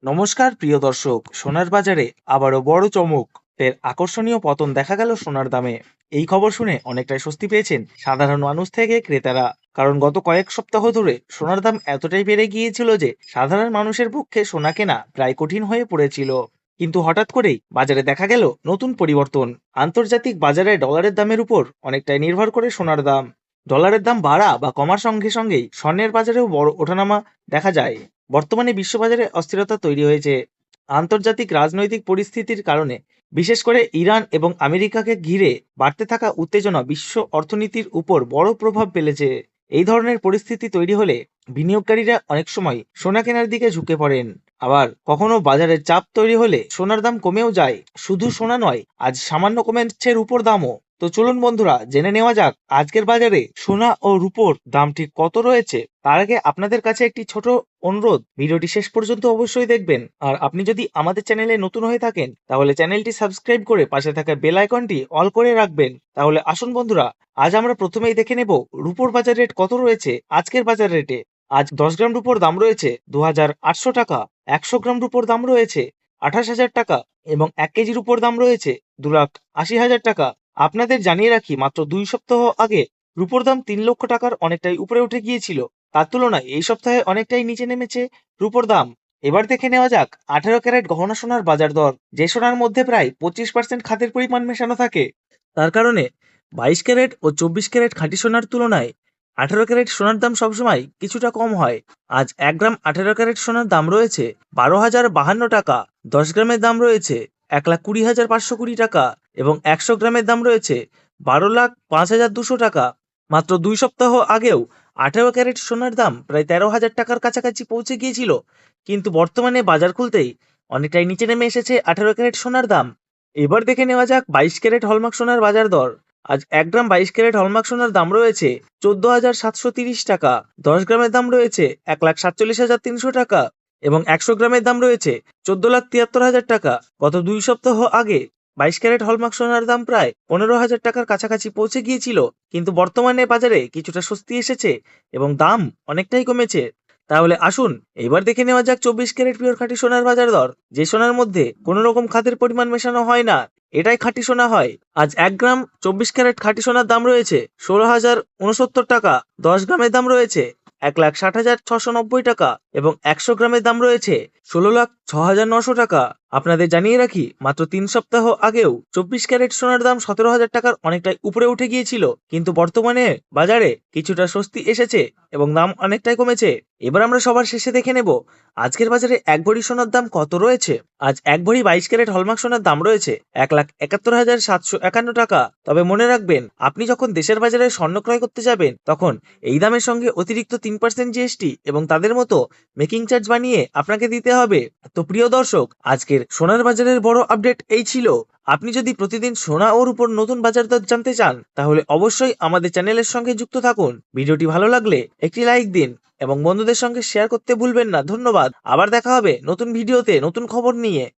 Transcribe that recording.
নমস্কার প্রিয় দর্শক, সোনার বাজারে আবারও বড় চমক, ফের আকর্ষণীয় পতন দেখা গেল সোনার দামে। এই খবর শুনে অনেকটাই স্বস্তি পেয়েছেন সাধারণ মানুষ থেকে ক্রেতারা। কারণ গত কয়েক সপ্তাহ ধরে সোনার দাম এতটাই বেড়ে গিয়েছিল যে সাধারণ মানুষের পক্ষে সোনা কেনা প্রায় কঠিন হয়ে পড়েছিল। কিন্তু হঠাৎ করেই বাজারে দেখা গেল নতুন পরিবর্তন। আন্তর্জাতিক বাজারে ডলারের দামের উপর অনেকটাই নির্ভর করে সোনার দাম। ডলারের দাম বাড়া বা কমার সঙ্গে সঙ্গেই স্বর্ণের বাজারেও বড় ওঠানামা দেখা যায়। বর্তমানে বিশ্ববাজারে অস্থিরতা তৈরি হয়েছে আন্তর্জাতিক রাজনৈতিক পরিস্থিতির কারণে। বিশেষ করে ইরান এবং আমেরিকাকে ঘিরে বাড়তে থাকা উত্তেজনা বিশ্ব অর্থনীতির উপর বড় প্রভাব ফেলেছে। এই ধরনের পরিস্থিতি তৈরি হলে বিনিয়োগকারীরা অনেক সময় সোনা কেনার দিকে ঝুঁকে পড়েন। আবার কখনো বাজারের চাপ তৈরি হলে সোনার দাম কমেও যায়। শুধু সোনা নয়, আজ সামান্য কমেছে রূপোর দামও। তো চলুন বন্ধুরা, জেনে নেওয়া যাক আজকের বাজারে সোনা ও রূপোর দাম ঠিক কত রয়েছে। তার আগে আপনাদের কাছে একটি ছোট অনুরোধ, ভিডিওটি শেষ পর্যন্ত অবশ্যই দেখবেন। আর আপনি যদি আমাদের চ্যানেলে নতুন হয়ে থাকেন তাহলে চ্যানেলটি সাবস্ক্রাইব করে পাশে থাকা বেল আইকনটি অল করে রাখবেন। তাহলে আসুন বন্ধুরা, আজ আমরা প্রথমেই দেখে নেব রূপোর বাজার রেট কত রয়েছে আজকের বাজার রেটে। আজ 10 গ্রাম রূপোর দাম রয়েছে 2800 টাকা, 100 গ্রাম রূপোর দাম রয়েছে 28,000 টাকা এবং 1 কেজি রূপোর দাম রয়েছে 2,80,000 টাকা। আপনাদের জানিয়ে রাখি, মাত্র 2 সপ্তাহ আগে রূপোর দাম 3 লক্ষ টাকার অনেকটাই উপরে উঠে গিয়েছিল। তার তুলনায় এই সপ্তাহে অনেকটাই নিচে নেমেছে রূপোর দাম। এবার দেখে নেওয়া যাক 18 ক্যারেট গহনা সোনার বাজার দর। যে সোনার মধ্যে প্রায় 25% খাদের পরিমাণ মেশানো থাকে, তার কারণে 22 ক্যারেট ও 24 ক্যারেট খাঁটি সোনার তুলনায় 18 ক্যারেট সোনার দাম সবসময় কিছুটা কম হয়। আজ 1 গ্রাম 18 ক্যারেট সোনার দাম রয়েছে 12,052 টাকা, 10 গ্রামের দাম রয়েছে 1,20,520 টাকা এবং 100 গ্রামের দাম রয়েছে 12,05,200 টাকা। মাত্র 2 সপ্তাহ আগেও 18 ক্যারেট সোনার দাম প্রায় 13,000 টাকার কাছাকাছি পৌঁছে গিয়েছিল, কিন্তু বর্তমানে বাজার খুলতেই অনেকটাই নিচে নেমে এসেছে 18 ক্যারেট সোনার দাম। এবার দেখে নেওয়া যাক 22 ক্যারেট হলমার্ক সোনার বাজার দর। আজ 1 গ্রাম 22 ক্যারেট হলমার্ক সোনার দাম রয়েছে 14,730 টাকা, 10 গ্রামের দাম রয়েছে 1,47,300 টাকা এবং 100 গ্রামের দাম রয়েছে 14,73,000 টাকা। গত 2 সপ্তাহ আগে 22 ক্যারেট হলমার্ক সোনার দাম প্রায় 15,000 টাকার কাছাকাছি পৌঁছে গিয়েছিল, কিন্তু বর্তমানে বাজারে কিছুটা স্বস্তি এসেছে এবং দাম অনেকটাই কমেছে। তাহলে আসুন এবার দেখে নেওয়া যাক 24 ক্যারেট পিওর খাঁটি সোনার বাজার দর। যে সোনার মধ্যে কোনো রকম খাদের পরিমাণ মেশানো হয় না, এটাই খাঁটি সোনা হয়। আজ 1 গ্রাম 24 ক্যারেট খাঁটি সোনার দাম রয়েছে 16,069 টাকা, 10 গ্রামের দাম রয়েছে 1,60,690 টাকা এবং 100 গ্রামের দাম রয়েছে 16,06,900 টাকা। আপনাদের জানিয়ে রাখি, মাত্র 3 সপ্তাহ আগেও 24 ক্যারেট সোনার দাম 17,000 টাকার অনেকটাই উপরে উঠে গিয়েছিল, কিন্তু বর্তমানে বাজারে কিছুটা স্বস্তি এসেছে এবং দাম অনেকটাই কমেছে। এবার আমরা সবার শেষে দেখে নেব আজকের বাজারে 1 ভরি সোনার দাম কত রয়েছে। আজ 1 ভরি 22 ক্যারেট হলমার্ক সোনার দাম রয়েছে 1,71,751 টাকা। তবে মনে রাখবেন, আপনি যখন দেশের বাজারে স্বর্ণ ক্রয় করতে যাবেন তখন এই দামের সঙ্গে অতিরিক্ত 3% জিএসটি এবং তাদের মতো মেকিং চার্জ বানিয়ে আপনাকে দিতে হবে। তো প্রিয় দর্শক, আজকের সোনার বাজারের বড় আপডেট এই ছিল। আপনি যদি প্রতিদিন সোনা ওর উপর নতুন বাজার দর জানতে চান তাহলে অবশ্যই আমাদের চ্যানেলের সঙ্গে যুক্ত থাকুন। ভিডিওটি ভালো লাগলে একটি লাইক দিন এবং বন্ধুদের সঙ্গে শেয়ার করতে ভুলবেন না। ধন্যবাদ। আবার দেখা হবে নতুন ভিডিওতে নতুন খবর নিয়ে।